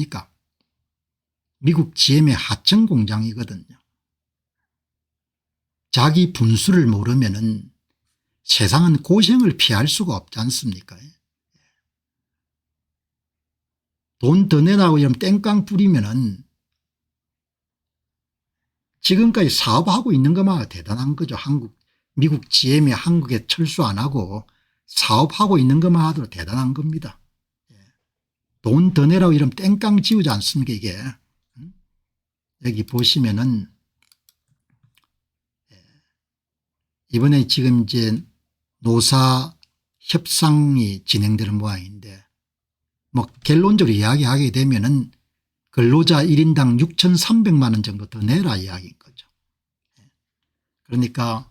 그러니까 미국 GM의 하청 공장이거든요. 자기 분수를 모르면은 세상은 고생을 피할 수가 없지 않습니까? 돈 더 내라고 이러면 땡깡 뿌리면은 지금까지 사업하고 있는 것만 대단한 거죠. 미국 GM이 한국에 철수 안 하고 사업하고 있는 것만 하더라도 대단한 겁니다. 돈 더 내라고 이러면 땡깡 지우지 않습니까 이게. 여기 보시면은 이번에 지금 이제 노사 협상이 진행되는 모양인데 뭐 결론적으로 이야기하게 되면은 근로자 1인당 6,300만 원 정도 더 내라 이야기인 거죠. 그러니까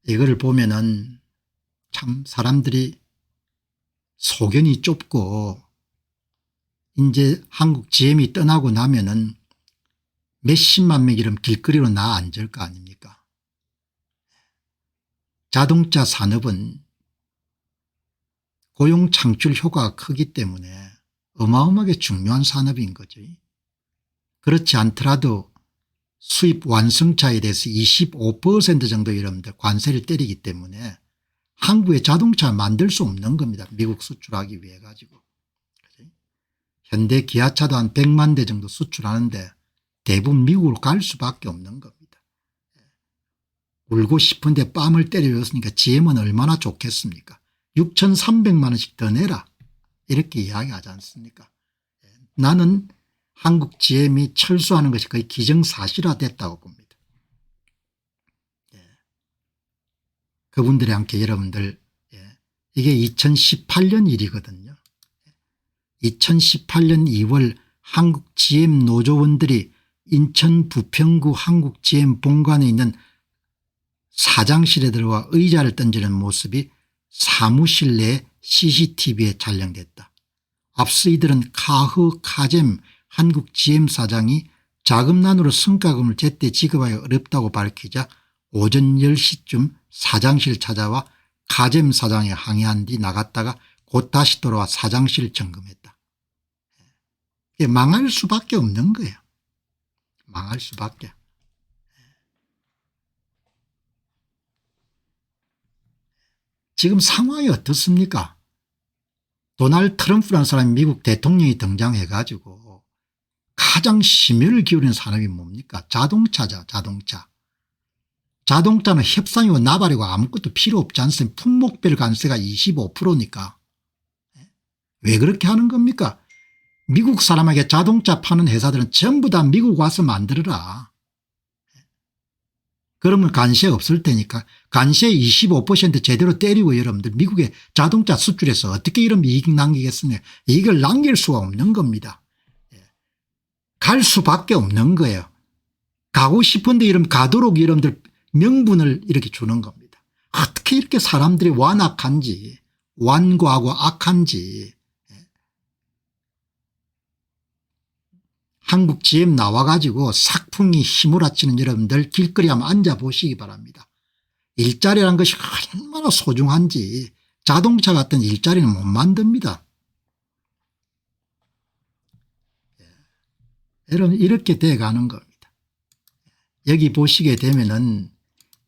이거를 보면은 참 사람들이 소견이 좁고 이제 한국 GM이 떠나고 나면은 몇십만 명 이런 길거리로 나 앉을 거 아닙니까? 자동차 산업은 고용 창출 효과가 크기 때문에 어마어마하게 중요한 산업인 거죠. 그렇지 않더라도 수입 완성차에 대해서 25% 정도 여러분들 관세를 때리기 때문에 한국에 자동차 만들 수 없는 겁니다. 미국 수출하기 위해 가지고. 현대 기아차도 한 100만 대 정도 수출하는데 대부분 미국으로 갈 수밖에 없는 겁니다. 울고 싶은데 뺨을 때려줬으니까 GM은 얼마나 좋겠습니까? 6,300만 원씩 더 내라 이렇게 이야기하지 않습니까? 나는 한국 GM이 철수하는 것이 거의 기정사실화됐다고 봅니다. 그분들이 함께 여러분들 이게 2018년 일이거든요. 2018년 2월 한국 GM 노조원들이 인천 부평구 한국 GM 본관에 있는 사장실에 들어와 의자를 던지는 모습이 사무실 내 CCTV에 촬영됐다. 앞서 이들은 카잼 한국 GM 사장이 자금난으로 성과금을 제때 지급하기 어렵다고 밝히자 오전 10시쯤 사장실 찾아와 카잼 사장에 항의한 뒤 나갔다가 곧 다시 돌아와 사장실을 점검했다. 망할 수밖에 없는 거예요. 망할 수밖에. 지금 상황이 어떻습니까? 도널드 트럼프라는 사람이 미국 대통령이 등장해 가지고 가장 심혈을 기울이는 산업이 뭡니까? 자동차죠. 자동차는 협상이고 나발이고 아무것도 필요 없지 않습니까? 품목별 관세가 25%니까. 왜 그렇게 하는 겁니까? 미국 사람에게 자동차 파는 회사들은 전부 다 미국 와서 만들어라. 그러면 관세 없을 테니까 관세 25% 제대로 때리고 여러분들 미국의 자동차 수출해서 어떻게 이런 이익 남기겠습니까? 이익을 남길 수가 없는 겁니다. 갈 수밖에 없는 거예요. 가고 싶은데 이러면 가도록 여러분들 명분을 이렇게 주는 겁니다. 어떻게 이렇게 사람들이 완악한지 완고하고 악한지. 한국 GM 나와가지고 삭풍이 휘몰아치는 여러분들 길거리 한번 앉아보시기 바랍니다. 일자리라는 것이 얼마나 소중한지 자동차 같은 일자리는 못 만듭니다. 여러분 이렇게 돼가는 겁니다. 여기 보시게 되면은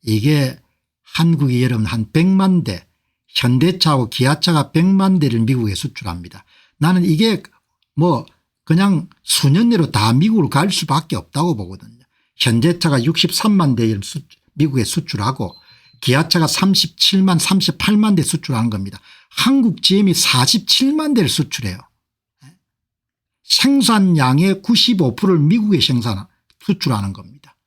이게 한국이 여러분 한 100만 대 현대차하고 기아차가 100만 대를 미국에 수출합니다. 나는 이게 뭐 그냥 수년 내로 다 미국으로 갈 수밖에 없다고 보거든요. 현대차가 63만 대 미국에 수출하고 기아차가 37만 38만 대 수출하는 겁니다. 한국 GM이 47만 대를 수출해요. 생산량의 95%를 미국에 수출하는 겁니다.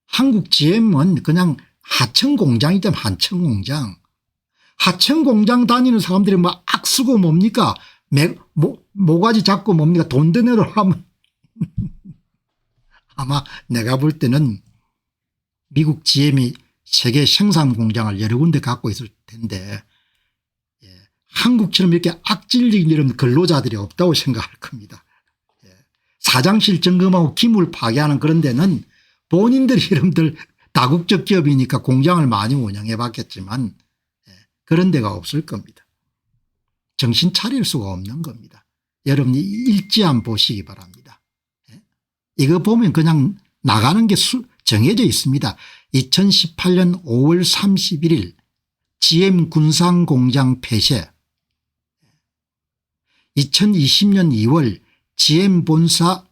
한국 GM은 그냥 하청공장이죠. 하청공장. 하청공장 다니는 사람들이 뭐 악쓰고 뭡니까? 모가지 잡고 뭡니까? 돈 더 내러 하면 아마 내가 볼 때는 미국 GM이 세계 생산 공장을 여러 군데 갖고 있을 텐데 한국처럼 이렇게 악질적인 이런 근로자들이 없다고 생각할 겁니다. 사장실 점검하고 기물 파괴하는 그런 데는 본인들이 여러분들 다국적 기업이니까 공장을 많이 운영해 봤겠지만 그런 데가 없을 겁니다. 정신 차릴 수가 없는 겁니다. 여러분이 일지 한번 보시기 바랍니다. 이거 보면 그냥 나가는 게 정해져 있습니다. 2018년 5월 31일 GM 군산공장 폐쇄, 2020년 2월 GM 본사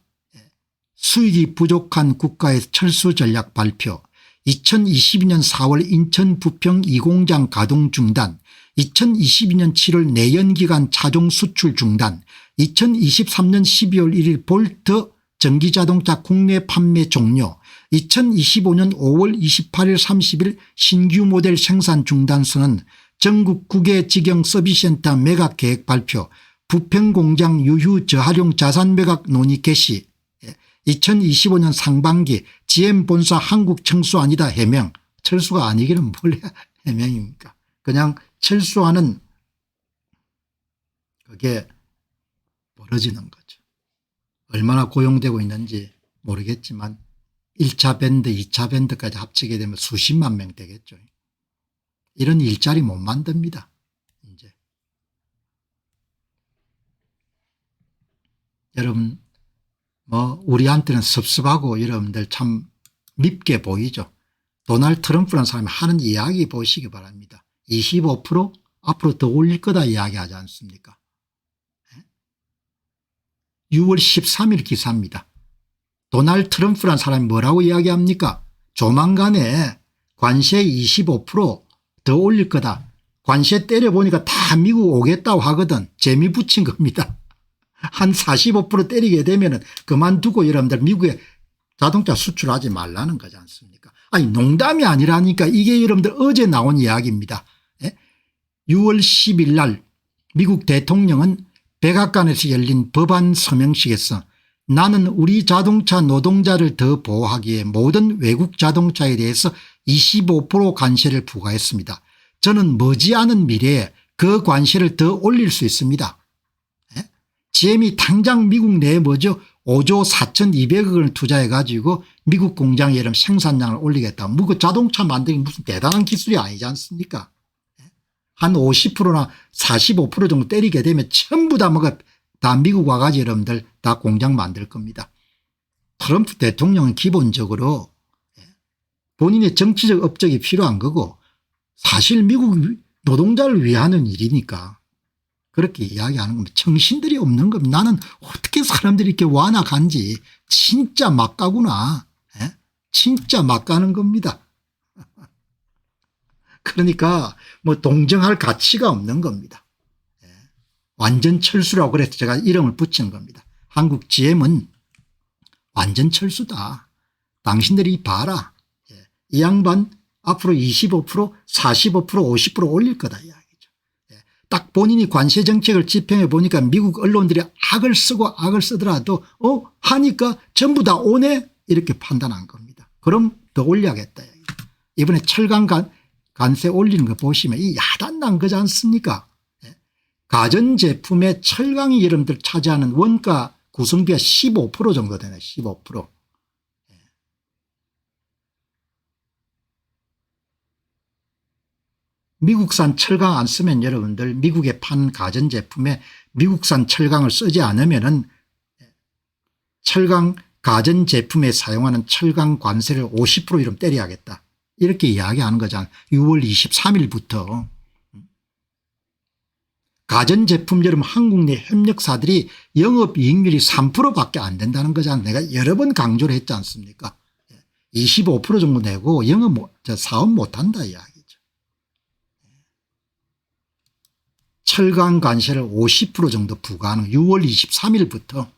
수익이 부족한 국가의 철수 전략 발표, 2022년 4월 인천 부평 2공장 가동 중단, 2022년 7월 내연기관 차종 수출 중단, 2023년 12월 1일 볼트 전기자동차 국내 판매 종료, 2025년 5월 28일 30일 신규 모델 생산 중단 선언, 전국 9개 직영 서비스센터 매각 계획 발표, 부평공장 유휴 저활용 자산 매각 논의 개시, 2025년 상반기 GM 본사 한국 철수 아니다 해명. 철수가 아니기는 뭘 해명입니까? 그냥 철수하는 그게 벌어지는 거죠. 얼마나 고용되고 있는지 모르겠지만 1차 밴드 2차 밴드까지 합치게 되면 수십만 명 되겠죠. 이런 일자리 못 만듭니다. 이제 여러분 우리한테는 섭섭하고 여러분들 참 밉게 보이죠. 도널드 트럼프라는 사람이 하는 이야기 보시기 바랍니다. 25% 앞으로 더 올릴 거다 이야기하지 않습니까? 6월 13일 기사입니다. 도널드 트럼프라는 사람이 뭐라고 이야기합니까? 조만간에 관세 25%더 올릴 거다. 관세 때려보니까 다 미국 오겠다고 하거든. 재미 붙인 겁니다. 한 45% 때리게 되면 그만두고 여러분들 미국에 자동차 수출하지 말라는 거지 않습니까? 아니 농담이 아니라니까. 이게 여러분들 어제 나온 이야기입니다. 6월 10일 날 미국 대통령은 백악관에서 열린 법안 서명식에서 나는 우리 자동차 노동자를 더 보호하기 위해 모든 외국 자동차에 대해서 25% 관세를 부과했습니다. 저는 머지않은 미래에 그 관세를 더 올릴 수 있습니다. GM이 당장 미국 내에 5조 4,200억 원을 투자해 가지고 미국 공장에 이런 생산량을 올리겠다. 그 자동차 만들기 무슨 대단한 기술이 아니지 않습니까? 한 50%나 45% 정도 때리게 되면 전부 다 미국 와가지고 여러분들 다 공장 만들 겁니다. 트럼프 대통령은 기본적으로 본인의 정치적 업적이 필요한 거고 사실 미국 노동자를 위하는 일이니까 그렇게 이야기하는 겁니다. 정신들이 없는 겁니다. 나는 어떻게 사람들이 이렇게 완악한지 진짜 막가구나. 진짜 막가는 겁니다. 그러니까 동정할 가치가 없는 겁니다. 완전 철수라고 그래서 제가 이름을 붙인 겁니다. 한국 GM은 완전 철수다. 당신들이 봐라. 이 양반 앞으로 25% 45% 50% 올릴 거다 이야기죠. 딱 본인이 관세 정책을 집행해 보니까 미국 언론들이 악을 쓰더라도 하니까 전부 다 오네 이렇게 판단한 겁니다. 그럼 더 올려야겠다. 이번에 철강 관세 올리는 거 보시면 이 야단난 거지 않습니까? 가전제품의 철강이 여러분들 차지하는 원가 구성비가 15% 정도 되네. 15%. 미국산 철강 안 쓰면 여러분들 미국에 판 가전제품에 미국산 철강을 쓰지 않으면은 철강 가전제품에 사용하는 철강 관세를 50% 이름 때려야겠다. 이렇게 이야기하는 거잖아요. 6월 23일부터. 가전제품 여러분 한국 내 협력사들이 영업이익률이 3%밖에 안 된다는 거잖아요. 내가 여러 번 강조를 했지 않습니까? 25% 정도 내고 사업 못한다 이야기죠. 철강 관세를 50% 정도 부과하는 6월 23일부터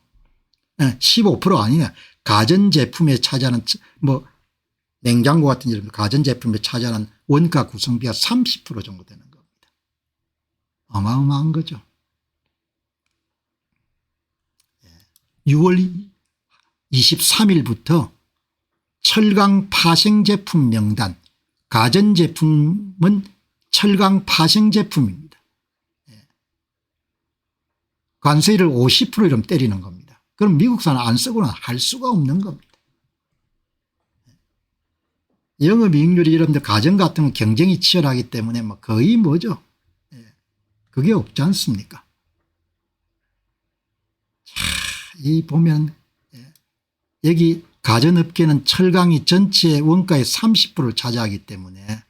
15% 아니냐. 가전제품에 차지하는 냉장고 같은 이런 가전제품에 차지하는 원가 구성비가 30% 정도 되는 겁니다. 어마어마한 거죠. 6월 23일부터 철강 파생제품 명단, 가전제품은 철강 파생제품입니다. 관세를 50% 이름 때리는 겁니다. 그럼 미국산은 안 쓰고는 할 수가 없는 겁니다. 영업이익률이 여러분들 가전 같은 건 경쟁이 치열하기 때문에 거의 그게 없지 않습니까? 이 보면 여기 가전업계는 철강이 전체 원가의 30%를 차지하기 때문에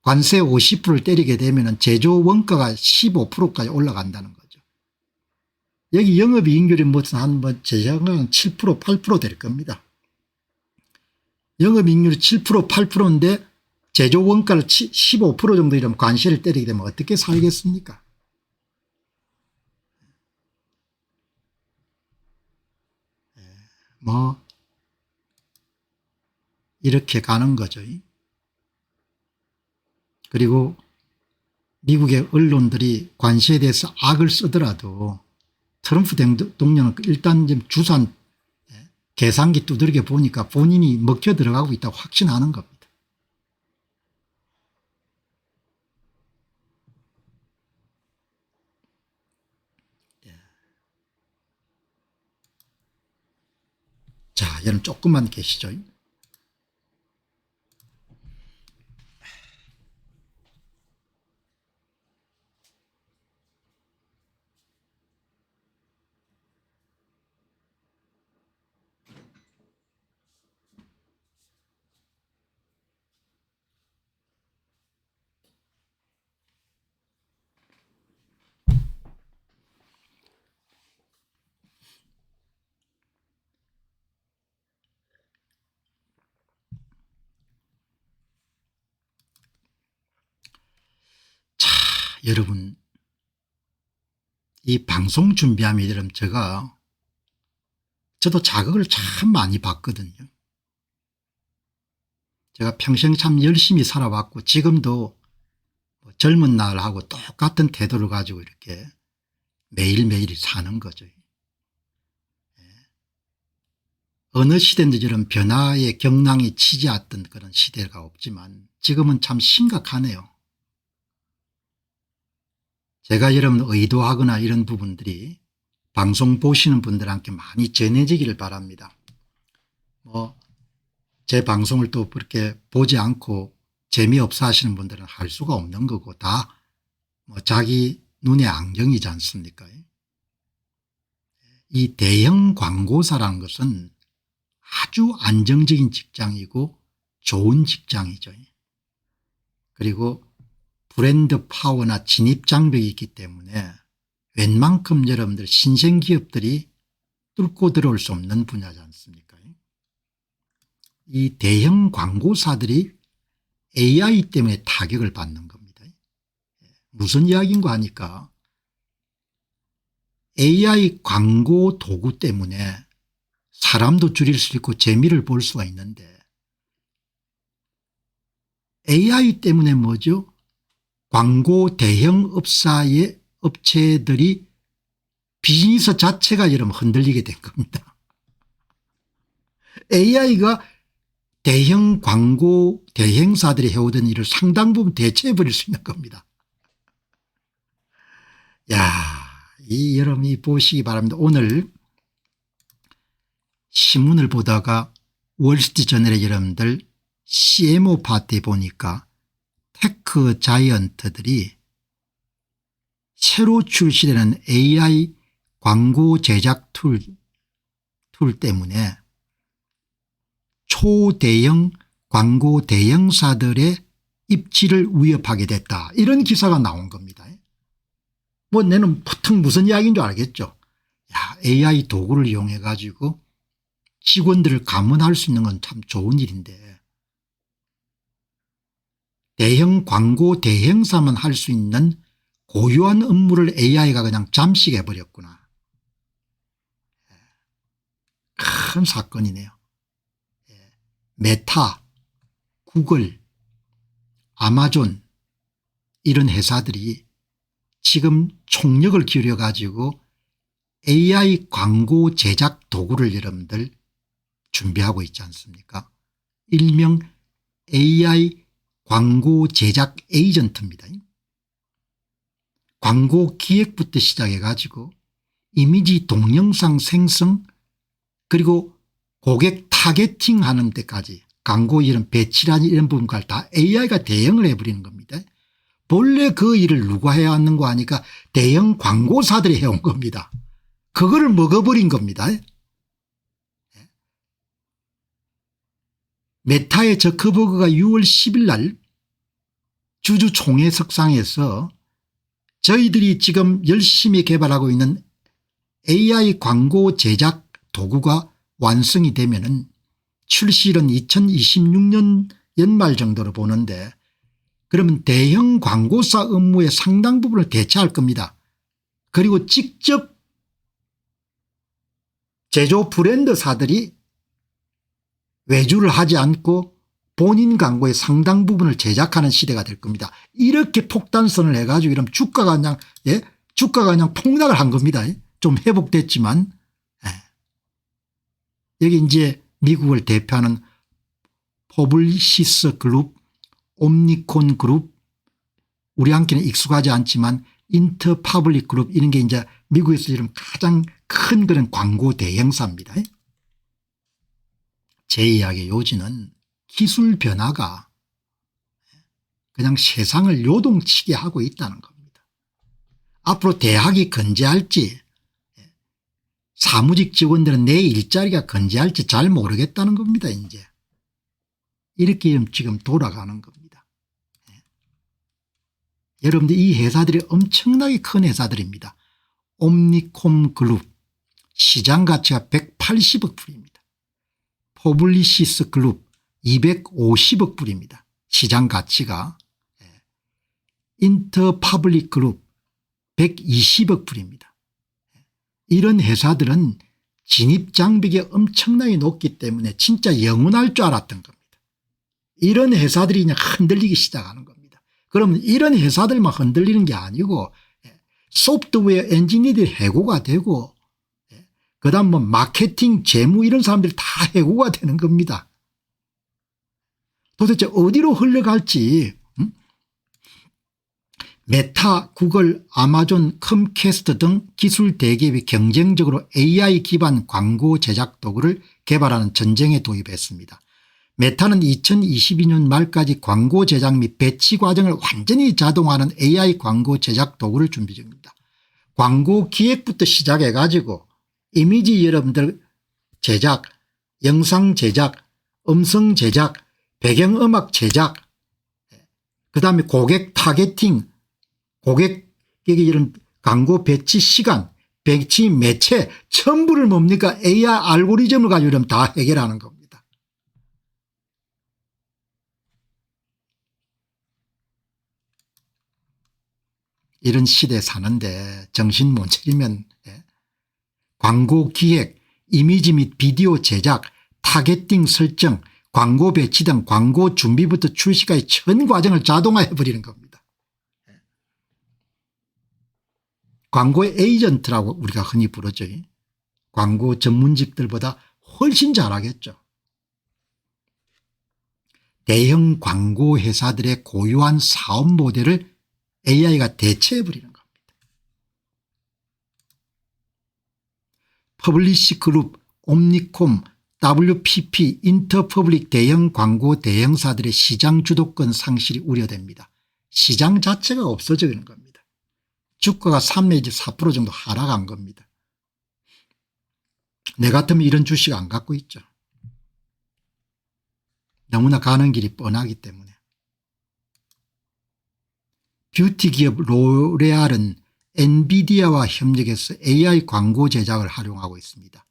관세 50%를 때리게 되면 제조 원가가 15%까지 올라간다는 거죠. 여기 영업이익률이 제 생각은 7% 8% 될 겁니다. 영업이익률이 7% 8%인데 제조 원가를 15% 정도 이런 관세를 때리게 되면 어떻게 살겠습니까? 뭐 이렇게 가는 거죠. 그리고 미국의 언론들이 관세에 대해서 악을 쓰더라도 트럼프 대통령은 일단 주산 계산기 두드리게 보니까 본인이 먹혀 들어가고 있다고 확신하는 겁니다. 자, 여러분 조금만 계시죠. 자, 여러분 이 방송 준비하면 여러분 저도 자극을 참 많이 받거든요. 제가 평생 참 열심히 살아왔고 지금도 젊은 날하고 똑같은 태도를 가지고 이렇게 매일매일 사는 거죠. 어느 시대인지 이런 변화의 경랑이 치지 않던 그런 시대가 없지만 지금은 참 심각하네요. 제가 여러분 의도하거나 이런 부분들이 방송 보시는 분들한테 많이 전해지기를 바랍니다. 제 방송을 또 그렇게 보지 않고 재미없어 하시는 분들은 할 수가 없는 거고 다 자기 눈의 안경이지 않습니까? 이 대형 광고사라는 것은 아주 안정적인 직장이고 좋은 직장이죠. 그리고 브랜드 파워나 진입 장벽이 있기 때문에 웬만큼 여러분들 신생기업들이 뚫고 들어올 수 없는 분야지 않습니까? 이 대형 광고사들이 AI 때문에 타격을 받는 겁니다. 무슨 이야기인가 하니까 AI 광고 도구 때문에 사람도 줄일 수 있고 재미를 볼 수가 있는데 AI 때문에 뭐죠? 광고 대형 업체들이 비즈니스 자체가 여러분 흔들리게 된 겁니다. AI가 대형 광고 대행사들이 해오던 일을 상당 부분 대체해 버릴 수 있는 겁니다. 여러분이 보시기 바랍니다. 오늘 신문을 보다가 월스트리트저널에 여러분들 CMO 파트에 보니까 테크 자이언트들이 새로 출시되는 AI 광고 제작 툴 때문에 초대형 광고 대형사들의 입지를 위협하게 됐다. 이런 기사가 나온 겁니다. 내는 보통 무슨 이야기인 줄 알겠죠. AI 도구를 이용해 가지고 직원들을 감원할 수 있는 건 참 좋은 일인데 대형 광고 대행사만 할 수 있는 고유한 업무를 AI가 그냥 잠식해 버렸구나. 큰 사건이네요. 메타, 구글, 아마존 이런 회사들이 지금 총력을 기울여 가지고 AI 광고 제작 도구를 여러분들 준비하고 있지 않습니까? 일명 AI 광고 제작 에이전트입니다. 광고 기획부터 시작해 가지고 이미지 동영상 생성 그리고 고객 타겟팅하는 데까지 광고 이런 배치라는 이런 부분까지 다 AI가 대응을 해버리는 겁니다. 본래 그 일을 누가 해야 하는 거 하니까 대형 광고사들이 해온 겁니다. 그거를 먹어버린 겁니다. 메타의 저커버그가 6월 10일 날 주주총회석상에서 저희들이 지금 열심히 개발하고 있는 AI 광고 제작 도구가 완성이 되면은 출시일은 2026년 연말 정도로 보는데, 그러면 대형 광고사 업무의 상당 부분을 대체할 겁니다. 그리고 직접 제조 브랜드사들이 외주를 하지 않고 본인 광고의 상당 부분을 제작하는 시대가 될 겁니다. 이렇게 폭탄선을 해가지고 이러면 주가가 그냥 폭락을 한 겁니다. 좀 회복됐지만. 여기 이제 미국을 대표하는 퍼블리시스 그룹, 옴니콘 그룹, 우리한테는 익숙하지 않지만 인터파블릭 그룹, 이런 게 이제 미국에서 지금 가장 큰 그런 광고 대행사입니다. 제 이야기의 요지는 기술 변화가 그냥 세상을 요동치게 하고 있다는 겁니다. 앞으로 대학이 건재할지, 사무직 직원들은 내 일자리가 건재할지 잘 모르겠다는 겁니다. 이제 이렇게 지금 돌아가는 겁니다. 여러분들, 이 회사들이 엄청나게 큰 회사들입니다. 옴니콤 그룹 시장 가치가 180억 불입니다. 퍼블리시스 그룹 250억 불입니다. 시장 가치가. 인터파블릭 그룹 120억 불입니다. 이런 회사들은 진입장벽이 엄청나게 높기 때문에 진짜 영원할 줄 알았던 겁니다. 이런 회사들이 그냥 흔들리기 시작하는 겁니다. 그러면 이런 회사들만 흔들리는 게 아니고 소프트웨어 엔지니어들이 해고가 되고, 그다음 뭐 마케팅, 재무 이런 사람들이 다 해고가 되는 겁니다. 도대체 어디로 흘러갈지. 메타, 구글, 아마존, 컴캐스트 등 기술 대기업이 경쟁적으로 AI 기반 광고 제작 도구를 개발하는 전쟁에 도입했습니다. 메타는 2022년 말까지 광고 제작 및 배치 과정을 완전히 자동화하는 AI 광고 제작 도구를 준비 중입니다. 광고 기획부터 시작해 가지고 이미지 여러분들 제작, 영상 제작, 음성 제작, 배경음악 제작, 그다음에 고객 타겟팅, 고객에게 이런 광고 배치 시간, 배치 매체 전부를 뭡니까? AI 알고리즘을 가지고 이러면 다 해결하는 겁니다. 이런 시대에 사는데 정신 못 차리면 광고 기획, 이미지 및 비디오 제작, 타겟팅 설정, 광고 배치 등 광고 준비부터 출시까지 전 과정을 자동화해 버리는 겁니다. 광고의 에이전트라고 우리가 흔히 부르죠. 광고 전문직들보다 훨씬 잘하겠죠. 대형 광고 회사들의 고유한 사업 모델을 AI가 대체해 버리는 겁니다. 퍼블리시 그룹, 옴니콤, WPP, 인터퍼블릭 대형 광고 대행사들의 시장 주도권 상실이 우려됩니다. 시장 자체가 없어지는 겁니다. 주가가 3 내지 4% 정도 하락한 겁니다. 내 같으면 이런 주식 안 갖고 있죠. 너무나 가는 길이 뻔하기 때문에. 뷰티 기업 로레알은 엔비디아와 협력해서 AI 광고 제작을 활용하고 있습니다.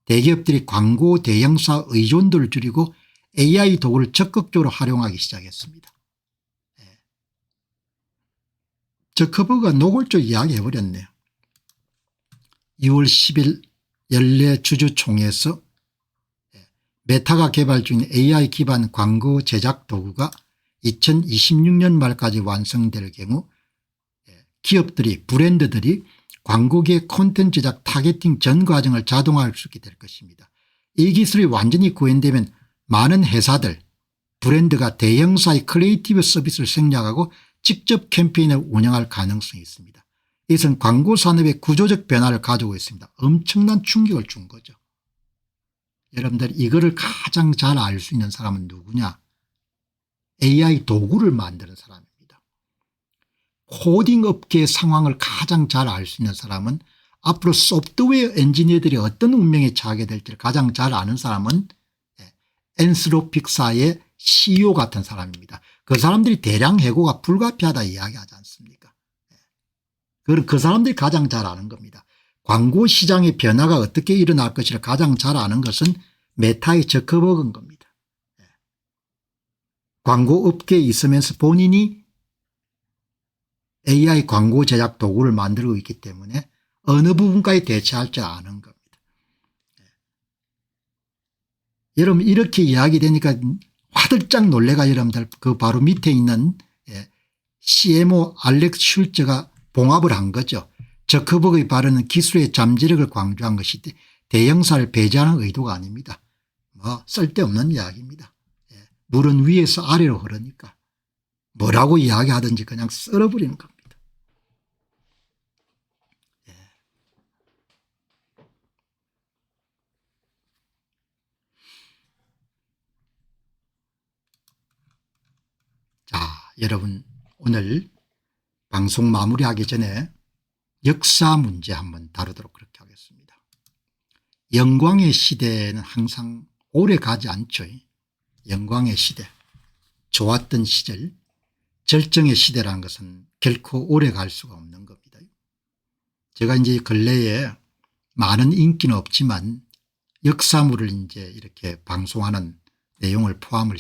대기업들이 광고 대행사 의존도를 줄이고 AI 도구를 적극적으로 활용하기 시작했습니다. 저커버그가 노골적으로 이야기해버렸네요. 6월 10일 연례 주주총회에서 메타가 개발 중인 AI 기반 광고 제작 도구가 2026년 말까지 완성될 경우 기업들이, 브랜드들이 광고계의 콘텐츠 제작 타겟팅 전 과정을 자동화할 수 있게 될 것입니다. 이 기술이 완전히 구현되면 많은 회사들, 브랜드가 대형사의 크리에이티브 서비스를 생략하고 직접 캠페인을 운영할 가능성이 있습니다. 이것은 광고 산업의 구조적 변화를 가지고 있습니다. 엄청난 충격을 준 거죠. 여러분들, 이거를 가장 잘 알 수 있는 사람은 누구냐? AI 도구를 만드는 사람입니다. 코딩 업계의 상황을 가장 잘 알 수 있는 사람은 앞으로 소프트웨어 엔지니어들이 어떤 운명에 처하게 될지를 가장 잘 아는 사람은 엔스로픽사의 CEO 같은 사람입니다. 그 사람들이 대량 해고가 불가피하다 이야기하지 않습니까? 그 사람들이 가장 잘 아는 겁니다. 광고 시장의 변화가 어떻게 일어날 것이를 가장 잘 아는 것은 메타의 저커버그인 겁니다. 광고 업계에 있으면서 본인이 AI 광고 제작 도구를 만들고 있기 때문에 어느 부분까지 대처할 줄 아는 겁니다. 여러분 이렇게 이야기되니까 화들짝 놀래가 여러분들 그 바로 밑에 있는 CMO 알렉스 슐츠가 봉합을 한 거죠. 저커버그의 발언은 기술의 잠재력을 강조한 것이 대형사를 배제하는 의도가 아닙니다. 뭐 쓸데없는 이야기입니다. 물은 위에서 아래로 흐르니까 뭐라고 이야기하든지 그냥 썰어버리는 겁니다. 자, 여러분 오늘 방송 마무리하기 전에 역사 문제 한번 다루도록 그렇게 하겠습니다. 영광의 시대는 항상 오래 가지 않죠. 영광의 시대, 좋았던 시절, 절정의 시대라는 것은 결코 오래 갈 수가 없는 겁니다. 제가 이제 근래에 많은 인기는 없지만 역사물을 이제 이렇게 방송하는 내용을 포함을